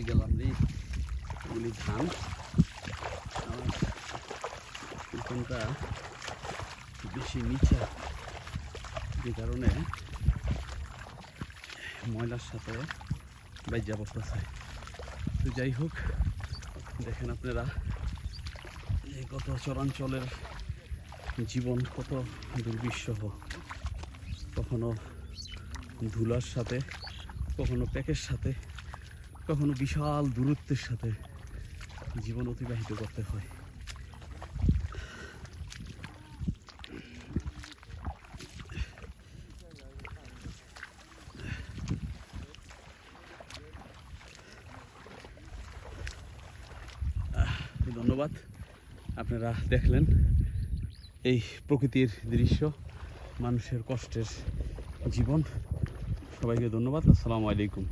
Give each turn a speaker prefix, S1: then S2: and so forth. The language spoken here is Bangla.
S1: গেলাম রে এগুলি ধান এখানটা বেশি নিচা যে কারণে ময়লার সাথে বাইজা পড়তেছে। তো যাই হোক, দেখেন আপনারা যে কত চরাঞ্চলের জীবন কত দুর্বিষহ, কখনো ধুলার সাথে, কখনো প্যাকের সাথে, কখনো বিশাল দূরত্বের সাথে জীবন অতিবাহিত করতে হয়। ধন্যবাদ, আপনারা দেখলেন এই প্রকৃতির দৃশ্য, মানুষের কষ্টের জীবন। সবাইকে ধন্যবাদ। আসসালামু আলাইকুম।